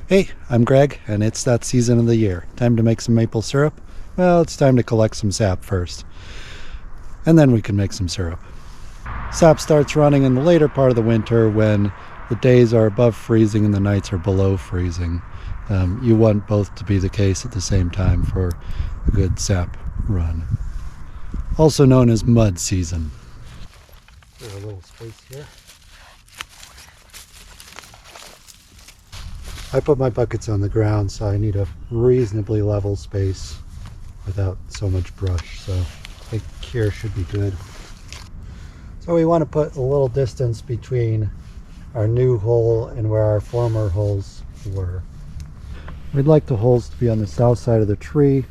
Hey, I'm Greg, and it's that season of the year. Time to make some maple syrup? Well, it's time to collect some sap first, and then we can make some syrup. Sap starts running in the later part of the winter when the days are above freezing and the nights are below freezing. You want both to be the case at the same time for a good sap run. Also known as mud season. There's a little space here. I put my buckets on the ground, so I need a reasonably level space without so much brush, so I think here should be good. So we want to put a little distance between our new hole and where our former holes were. We'd like the holes to be on the south side of the tree,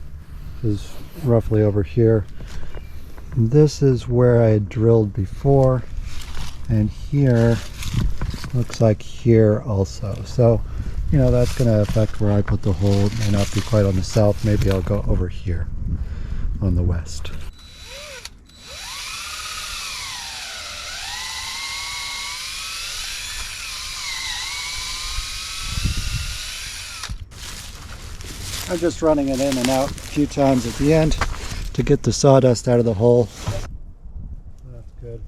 which is roughly over here. This is where I had drilled before, and here looks like here also. So you know, that's going to affect where I put the hole. It may not be quite on the south. Maybe I'll go over here on the west. I'm just running it in and out a few times at the end to get the sawdust out of the hole. That's good.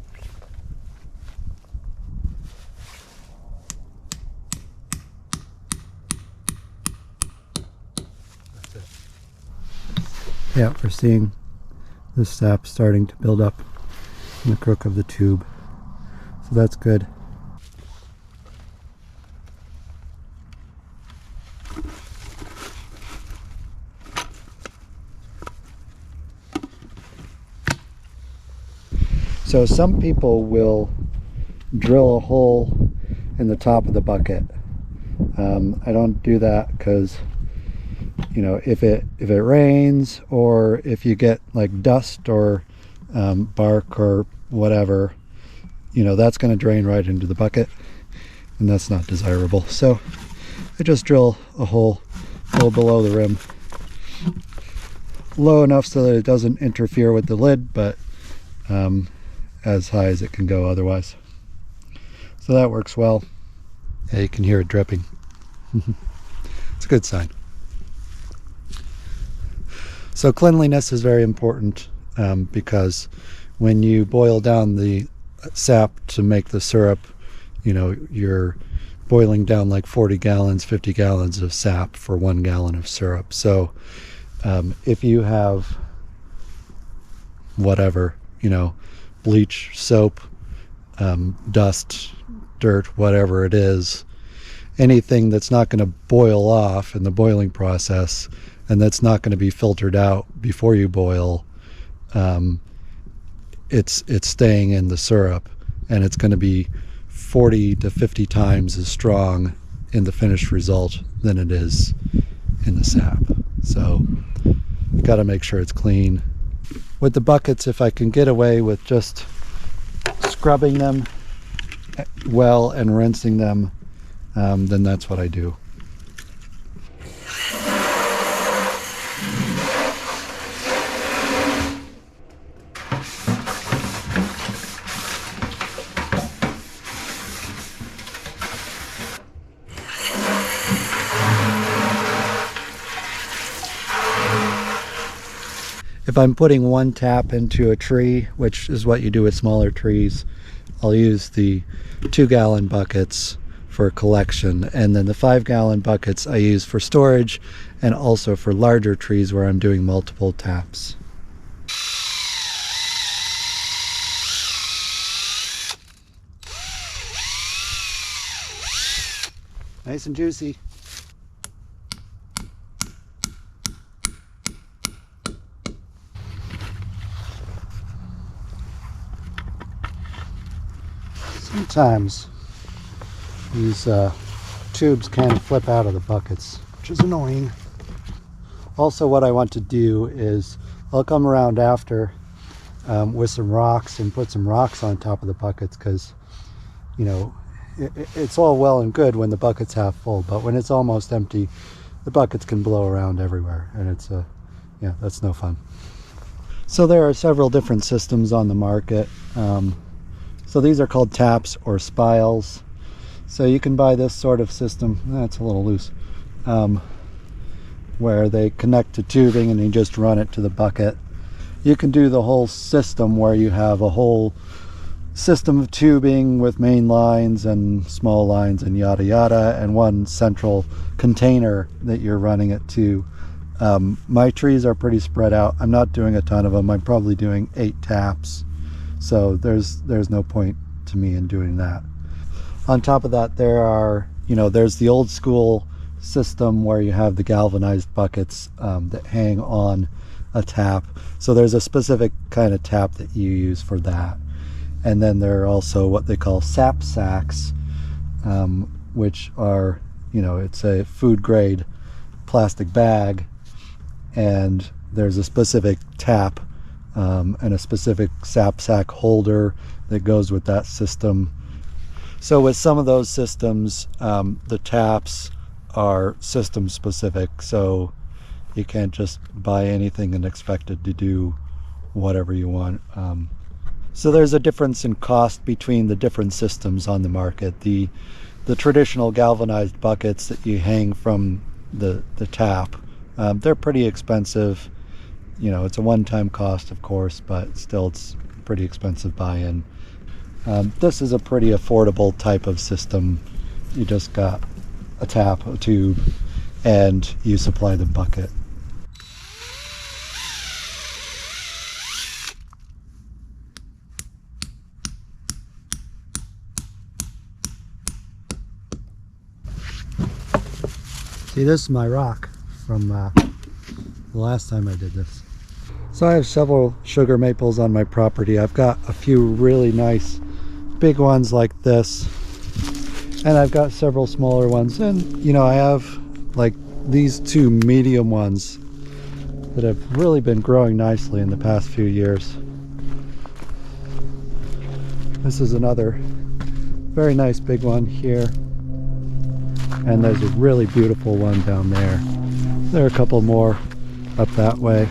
Yeah, we're seeing the sap starting to build up in the crook of the tube, so that's good. So some people will drill a hole in the top of the bucket. I don't do that because, you know, if it rains or if you get like dust or bark or whatever, you know, that's going to drain right into the bucket, and that's not desirable. So I just drill a hole below the rim, low enough so that it doesn't interfere with the lid, but as high as it can go otherwise. So that works well. Yeah, you can hear it dripping. It's a good sign. So cleanliness is very important because when you boil down the sap to make the syrup, you know, you're boiling down like 40 gallons, 50 gallons of sap for 1 gallon of syrup. So if you have whatever, you know, bleach, soap, dust, dirt, whatever it is, anything that's not going to boil off in the boiling process and that's not going to be filtered out before you boil, it's staying in the syrup, and it's going to be 40 to 50 times as strong in the finished result than it is in the sap. So you got to make sure it's clean. With the buckets, if I can get away with just scrubbing them well and rinsing them, then that's what I do. If I'm putting one tap into a tree, which is what you do with smaller trees, I'll use the 2-gallon buckets for collection, and then the 5-gallon buckets I use for storage and also for larger trees where I'm doing multiple taps. Nice and juicy. Sometimes these tubes can flip out of the buckets, which is annoying. Also, what I want to do is I'll come around after with some rocks and put some rocks on top of the buckets, because, you know, it's all well and good when the bucket's half full, but when it's almost empty, the buckets can blow around everywhere, and it's yeah, that's no fun. So there are several different systems on the market. So these are called taps or spiles. So you can buy this sort of system, that's a little loose, where they connect to tubing and you just run it to the bucket. You can do the whole system where you have a whole system of tubing with main lines and small lines and yada yada, and one central container that you're running it to. My trees are pretty spread out. I'm not doing a ton of them. I'm probably doing 8 taps, so there's no point to me in doing that. On top of that, there are, there's the old school system where you have the galvanized buckets that hang on a tap. So there's a specific kind of tap that you use for that. And then there are also what they call sap sacks, which are, it's a food grade plastic bag, and there's a specific tap and a specific sap sack holder that goes with that system. So with some of those systems, the taps are system specific, so you can't just buy anything and expect it to do whatever you want. So there's a difference in cost between the different systems on the market. The traditional galvanized buckets that you hang from the tap, they're pretty expensive. It's a one-time cost, of course, but still it's pretty expensive buy-in. This is a pretty affordable type of system. You just got a tap, a tube, and you supply the bucket. See, this is my rock from the last time I did this. So I have several sugar maples on my property. I've got a few really nice big ones like this, and I've got several smaller ones, and I have like these 2 medium ones that have really been growing nicely in the past few years. This is another very nice big one here, and there's a really beautiful one down there. There are a couple more up that way.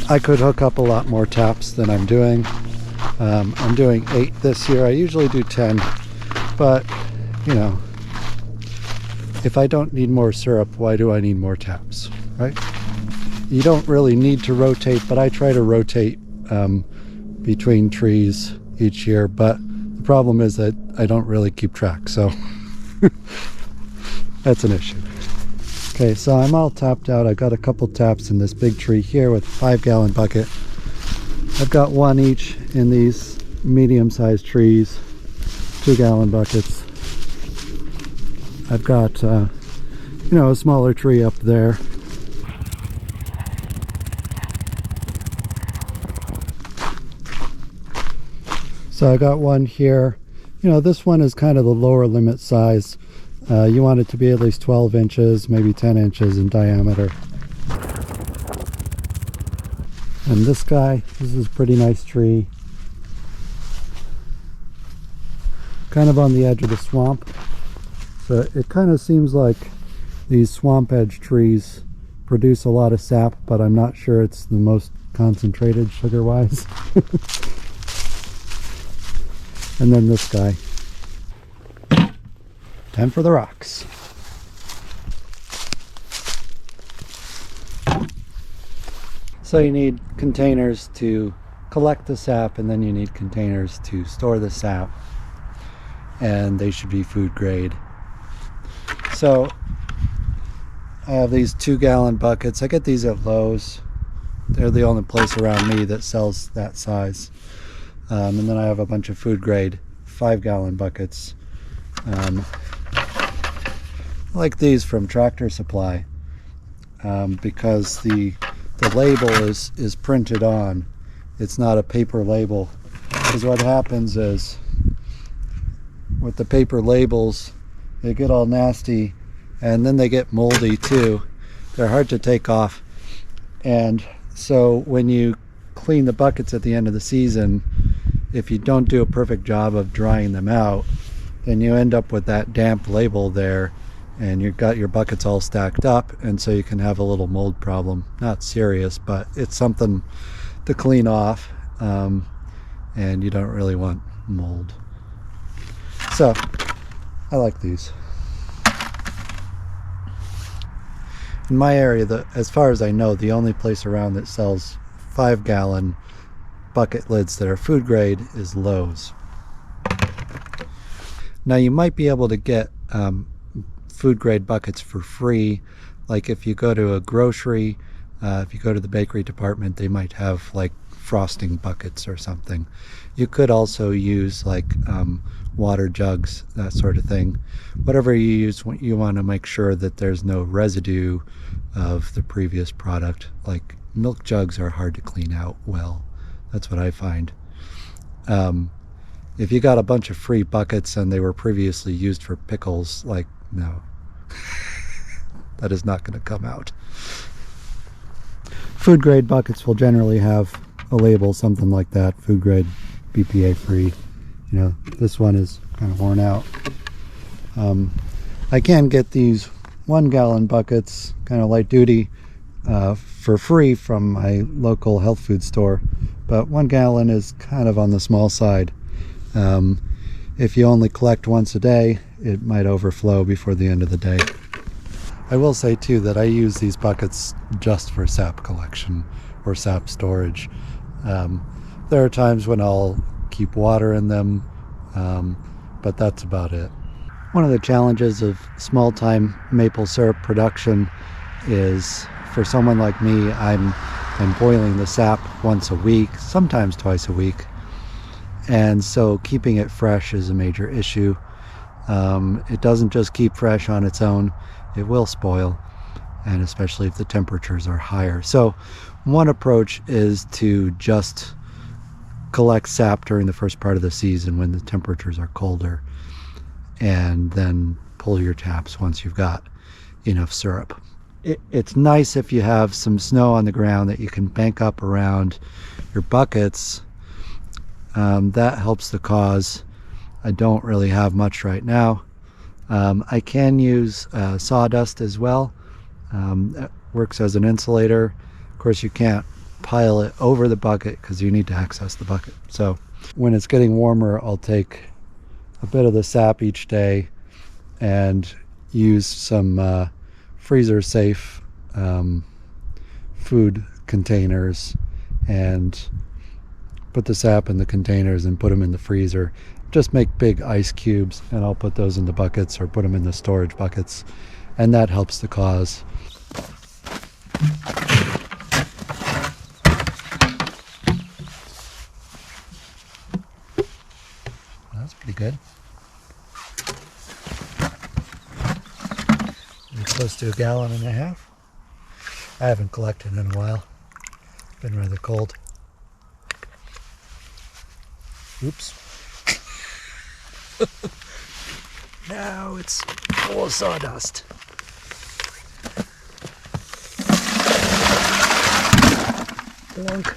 I could hook up a lot more taps than I'm doing. I'm doing 8 this year. I usually do 10, but if I don't need more syrup, why do I need more taps, right? You don't really need to rotate, but I try to rotate between trees each year, but the problem is that I don't really keep track, so that's an issue. Okay, so I'm all tapped out. I've got a couple taps in this big tree here with a 5-gallon bucket. I've got 1 each in these medium-sized trees, 2-gallon buckets. I've got a smaller tree up there. So I got 1 here. This one is kind of the lower limit size. You want it to be at least 12 inches, maybe 10 inches in diameter. And this guy, this is a pretty nice tree. Kind of on the edge of the swamp. So it kind of seems like these swamp edge trees produce a lot of sap, but I'm not sure it's the most concentrated sugar-wise. And then this guy. Time for the rocks. So you need containers to collect the sap, and then you need containers to store the sap, and they should be food grade. So I have these 2-gallon buckets. I get these at Lowe's. They're the only place around me that sells that size. And then I have a bunch of food grade 5-gallon buckets. Like these from Tractor Supply, because the label is printed on. It's not a paper label. Because what happens is, with the paper labels, they get all nasty, and then they get moldy too. They're hard to take off. And so when you clean the buckets at the end of the season, if you don't do a perfect job of drying them out, then you end up with that damp label there, and you've got your buckets all stacked up, and so you can have a little mold problem. Not serious, but it's something to clean off, and you don't really want mold. So I like these. In my area, as far as I know, the only place around that sells 5-gallon bucket lids that are food grade is Lowe's. Now you might be able to get food grade buckets for free. Like if you go to a grocery, if you go to the bakery department, they might have like frosting buckets or something. You could also use like water jugs, that sort of thing. Whatever you use, you want to make sure that there's no residue of the previous product. Like milk jugs are hard to clean out well. That's what I find. If you got a bunch of free buckets and they were previously used for pickles, like, no. That is not going to come out. Food grade buckets will generally have a label, something like that, food grade, BPA free. You know, this one is kind of worn out. I can get these 1-gallon buckets, kind of light duty, for free from my local health food store, but 1 gallon is kind of on the small side. If you only collect once a day, it might overflow before the end of the day. I will say too that I use these buckets just for sap collection or sap storage. There are times when I'll keep water in them, but that's about it. One of the challenges of small-time maple syrup production is, for someone like me, I'm boiling the sap once a week, sometimes twice a week, and so keeping it fresh is a major issue. It doesn't just keep fresh on its own, it will spoil, and especially if the temperatures are higher. So one approach is to just collect sap during the first part of the season when the temperatures are colder, and then pull your taps once you've got enough syrup. It's nice if you have some snow on the ground that you can bank up around your buckets. That helps the cause. I don't really have much right now. I can use sawdust as well. That works as an insulator. Of course, you can't pile it over the bucket because you need to access the bucket. So when it's getting warmer, I'll take a bit of the sap each day and use some freezer safe food containers and put the sap in the containers and put them in the freezer. Just make big ice cubes and I'll put those in the buckets or put them in the storage buckets, and that helps the cause. That's pretty good. You're close to 1.5 gallons. I haven't collected in a while. It's been rather cold. Oops. Now it's full of sawdust. Plunk.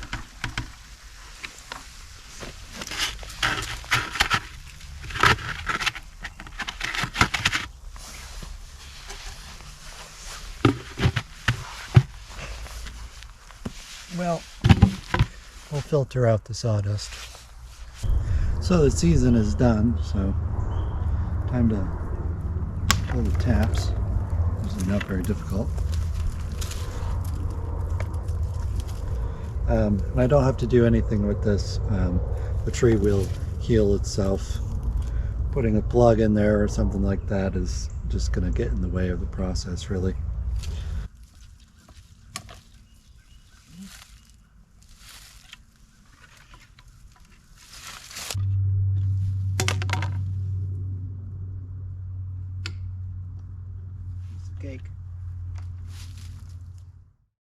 Well, we'll filter out the sawdust. So the season is done, so time to pull the taps. Usually not very difficult. And I don't have to do anything with this. The tree will heal itself. Putting a plug in there or something like that is just going to get in the way of the process, really. Cake.